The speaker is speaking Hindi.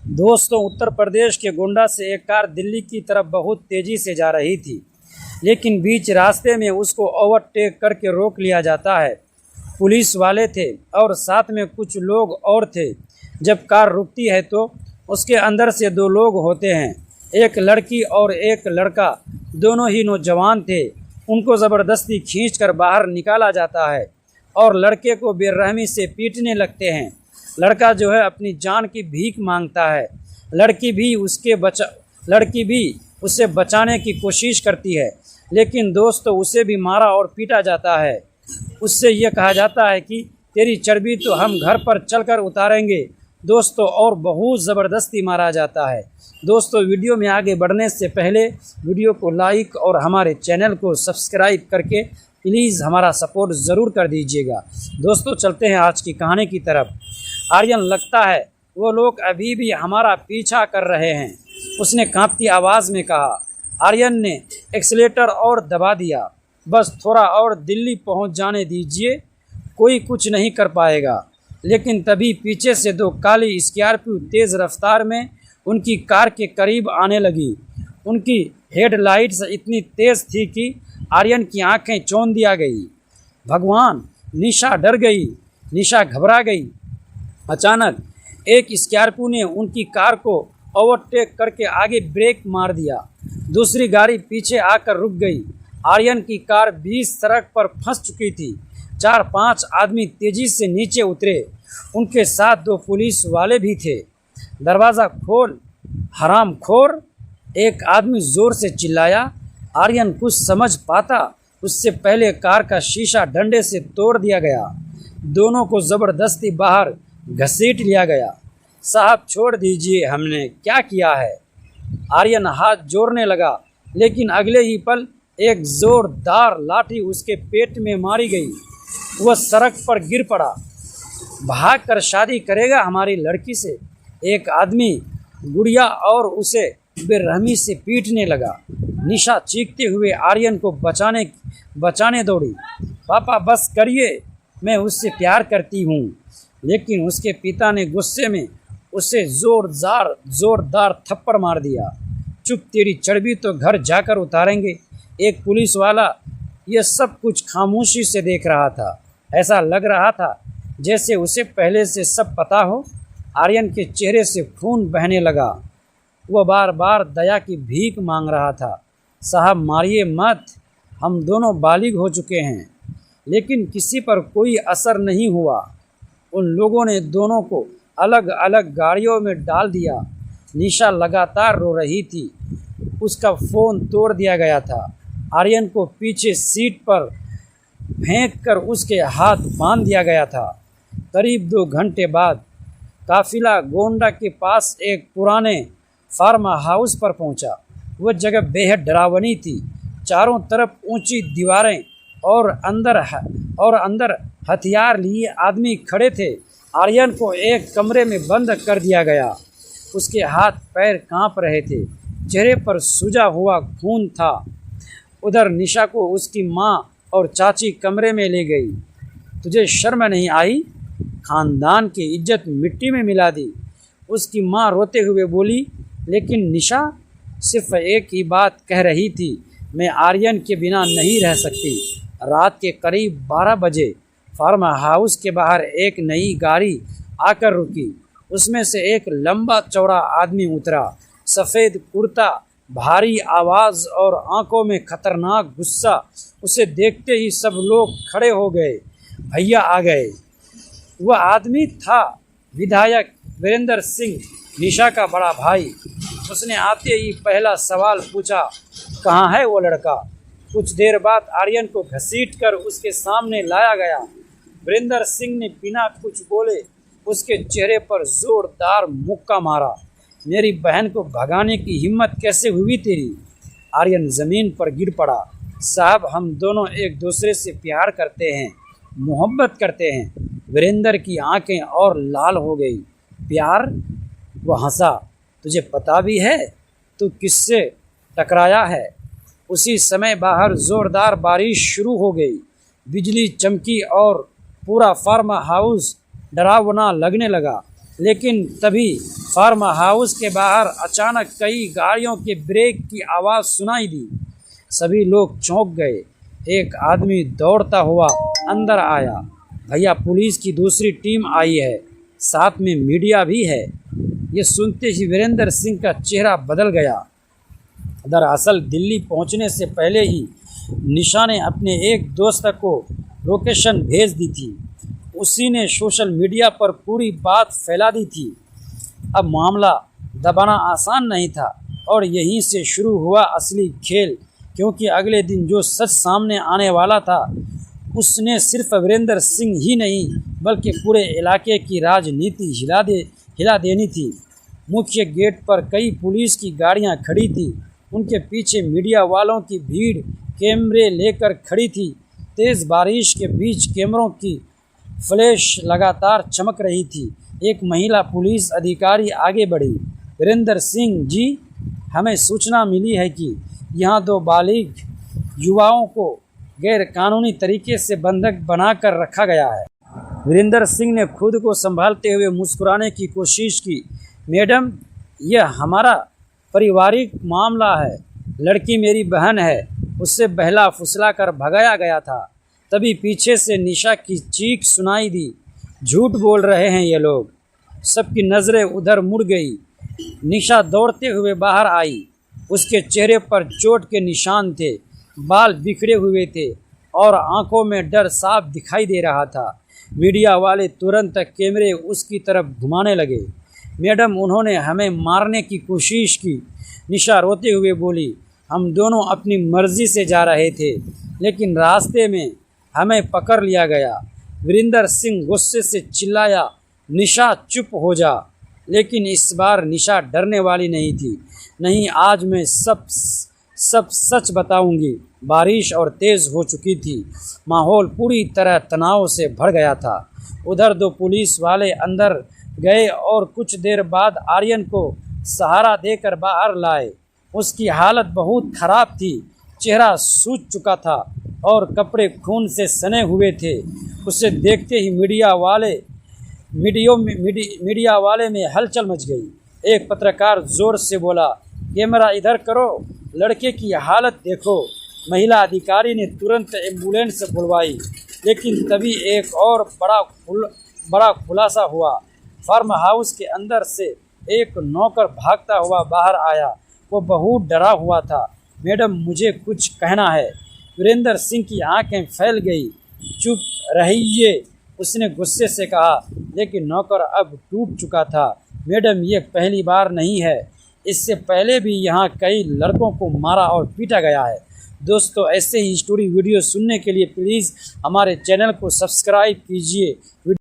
दोस्तों, उत्तर प्रदेश के गोंडा से एक कार दिल्ली की तरफ बहुत तेज़ी से जा रही थी, लेकिन बीच रास्ते में उसको ओवरटेक करके रोक लिया जाता है। पुलिस वाले थे और साथ में कुछ लोग और थे। जब कार रुकती है तो उसके अंदर से दो लोग होते हैं, एक लड़की और एक लड़का। दोनों ही नौजवान थे। उनको ज़बरदस्ती खींचकर बाहर निकाला जाता है और लड़के को बेरहमी से पीटने लगते हैं। लड़का जो है अपनी जान की भीख मांगता है। लड़की भी उसे बचाने की कोशिश करती है, लेकिन दोस्तों उसे भी मारा और पीटा जाता है। उससे ये कहा जाता है कि तेरी चर्बी तो हम घर पर चलकर उतारेंगे दोस्तों, और बहुत ज़बरदस्ती मारा जाता है। दोस्तों, वीडियो में आगे बढ़ने से पहले वीडियो को लाइक और हमारे चैनल को सब्सक्राइब करके प्लीज़ हमारा सपोर्ट ज़रूर कर दीजिएगा। दोस्तों, चलते हैं आज की कहानी की तरफ। आर्यन, लगता है वो लोग अभी भी हमारा पीछा कर रहे हैं, उसने कांपती आवाज़ में कहा। आर्यन ने एक्सीलेटर और दबा दिया। बस थोड़ा और दिल्ली पहुंच जाने दीजिए, कोई कुछ नहीं कर पाएगा। लेकिन तभी पीछे से दो काली स्कॉर्पियो तेज़ रफ्तार में उनकी कार के करीब आने लगी। उनकी हेडलाइट्स इतनी तेज़ थी कि आर्यन की आंखें चौंध दिया गई। भगवान! निशा डर गई। निशा घबरा गई। अचानक एक स्कॉर्पियो ने उनकी कार को ओवरटेक करके आगे ब्रेक मार दिया। दूसरी गाड़ी पीछे आकर रुक गई। आर्यन की कार बीच सड़क पर फंस चुकी थी। 4-5 आदमी तेजी से नीचे उतरे। उनके साथ दो पुलिस वाले भी थे। दरवाज़ा खोल, हरामखोर! एक आदमी ज़ोर से चिल्लाया। आर्यन कुछ समझ पाता उससे पहले कार का शीशा डंडे से तोड़ दिया गया। दोनों को ज़बरदस्ती बाहर घसीट लिया गया। साहब, छोड़ दीजिए, हमने क्या किया है? आर्यन हाथ जोड़ने लगा, लेकिन अगले ही पल एक जोरदार लाठी उसके पेट में मारी गई। वह सड़क पर गिर पड़ा। भागकर शादी करेगा हमारी लड़की से? एक आदमी गुड़िया और उसे बेरहमी से पीटने लगा। निशा चीखते हुए आर्यन को बचाने दौड़ी। पापा, बस करिए, मैं उससे प्यार करती हूँ। लेकिन उसके पिता ने गुस्से में उसे जोरदार थप्पड़ मार दिया। चुप, तेरी चर्बी तो घर जाकर उतारेंगे। एक पुलिस वाला यह सब कुछ खामोशी से देख रहा था। ऐसा लग रहा था जैसे उसे पहले से सब पता हो। आर्यन के चेहरे से खून बहने लगा। वह बार बार दया की भीख मांग रहा था। साहब, मारिए मत, हम दोनों बालिग हो चुके हैं। लेकिन किसी पर कोई असर नहीं हुआ। उन लोगों ने दोनों को अलग अलग गाड़ियों में डाल दिया। निशा लगातार रो रही थी। उसका फ़ोन तोड़ दिया गया था। आर्यन को पीछे सीट पर फेंक कर उसके हाथ बांध दिया गया था। करीब 2 घंटे बाद काफिला गोंडा के पास एक पुराने फार्म हाउस पर पहुंचा। वह जगह बेहद डरावनी थी। चारों तरफ ऊंची दीवारें और अंदर हथियार लिए आदमी खड़े थे। आर्यन को एक कमरे में बंद कर दिया गया। उसके हाथ पैर कांप रहे थे। चेहरे पर सूजा हुआ खून था। उधर निशा को उसकी माँ और चाची कमरे में ले गई। तुझे शर्म नहीं आई? खानदान की इज्जत मिट्टी में मिला दी, उसकी माँ रोते हुए बोली। लेकिन निशा सिर्फ एक ही बात कह रही थी, मैं आर्यन के बिना नहीं रह सकती। रात के करीब 12 बजे फार्म हाउस के बाहर एक नई गाड़ी आकर रुकी। उसमें से एक लंबा चौड़ा आदमी उतरा। सफ़ेद कुर्ता, भारी आवाज़ और आंखों में खतरनाक गुस्सा। उसे देखते ही सब लोग खड़े हो गए। भैया आ गए। वह आदमी था विधायक वीरेंद्र सिंह, निशा का बड़ा भाई। उसने आते ही पहला सवाल पूछा, कहाँ है वो लड़का? कुछ देर बाद आर्यन को घसीटकर उसके सामने लाया गया। वीरेंद्र सिंह ने बिना कुछ बोले उसके चेहरे पर जोरदार मुक्का मारा। मेरी बहन को भगाने की हिम्मत कैसे हुई तेरी? आर्यन ज़मीन पर गिर पड़ा। साहब, हम दोनों एक दूसरे से प्यार करते हैं, मोहब्बत करते हैं। वीरेंद्र की आंखें और लाल हो गई। प्यार? वह हंसा। तुझे पता भी है तू किससे टकराया है? उसी समय बाहर जोरदार बारिश शुरू हो गई। बिजली चमकी और पूरा फार्म हाउस डरावना लगने लगा। लेकिन तभी फार्म हाउस के बाहर अचानक कई गाड़ियों के ब्रेक की आवाज़ सुनाई दी। सभी लोग चौंक गए। एक आदमी दौड़ता हुआ अंदर आया। भैया, पुलिस की दूसरी टीम आई है, साथ में मीडिया भी है। ये सुनते ही वीरेंद्र सिंह का चेहरा बदल गया। दरअसल दिल्ली पहुंचने से पहले ही निशा ने अपने एक दोस्त को लोकेशन भेज दी थी। उसी ने सोशल मीडिया पर पूरी बात फैला दी थी। अब मामला दबाना आसान नहीं था और यहीं से शुरू हुआ असली खेल, क्योंकि अगले दिन जो सच सामने आने वाला था उसने सिर्फ वीरेंद्र सिंह ही नहीं बल्कि पूरे इलाके की राजनीति हिला देनी थी। मुख्य गेट पर कई पुलिस की गाड़ियां खड़ी थी। उनके पीछे मीडिया वालों की भीड़ कैमरे लेकर खड़ी थी। तेज़ बारिश के बीच कैमरों की फ्लैश लगातार चमक रही थी। एक महिला पुलिस अधिकारी आगे बढ़ी। वीरेंद्र सिंह जी, हमें सूचना मिली है कि यहाँ 2 बालिग युवाओं को गैर कानूनी तरीके से बंधक बनाकर रखा गया है। वीरेंद्र सिंह ने खुद को संभालते हुए मुस्कुराने की कोशिश की। मैडम, यह हमारा पारिवारिक मामला है। लड़की मेरी बहन है, उससे बहला फुसला कर भगाया गया था। तभी पीछे से निशा की चीख सुनाई दी। झूठ बोल रहे हैं ये लोग। सबकी नज़रें उधर मुड़ गई। निशा दौड़ते हुए बाहर आई। उसके चेहरे पर चोट के निशान थे, बाल बिखरे हुए थे और आंखों में डर साफ दिखाई दे रहा था। मीडिया वाले तुरंत कैमरे उसकी तरफ घुमाने लगे। मैडम, उन्होंने हमें मारने की कोशिश की, निशा रोते हुए बोली। हम दोनों अपनी मर्जी से जा रहे थे, लेकिन रास्ते में हमें पकड़ लिया गया। वीरेंद्र सिंह गुस्से से चिल्लाया, निशा चुप हो जा। लेकिन इस बार निशा डरने वाली नहीं थी। नहीं, आज मैं सब सच बताऊंगी। बारिश और तेज़ हो चुकी थी। माहौल पूरी तरह तनाव से भर गया था। उधर 2 पुलिस वाले अंदर गए और कुछ देर बाद आर्यन को सहारा देकर बाहर लाए। उसकी हालत बहुत खराब थी। चेहरा सूज चुका था और कपड़े खून से सने हुए थे। उसे देखते ही मीडिया वाले में हलचल मच गई। एक पत्रकार जोर से बोला, कैमरा इधर करो, लड़के की हालत देखो। महिला अधिकारी ने तुरंत एम्बुलेंस बुलवाई। लेकिन तभी एक और बड़ा खुलासा हुआ। फार्म हाउस के अंदर से एक नौकर भागता हुआ बाहर आया। वो बहुत डरा हुआ था। मैडम, मुझे कुछ कहना है। वीरेंद्र सिंह की आंखें फैल गई। चुप रहिए, उसने गुस्से से कहा। लेकिन नौकर अब टूट चुका था। मैडम, ये पहली बार नहीं है, इससे पहले भी यहाँ कई लड़कों को मारा और पीटा गया है। दोस्तों, ऐसे ही स्टोरी वीडियो सुनने के लिए प्लीज़ हमारे चैनल को सब्सक्राइब कीजिए।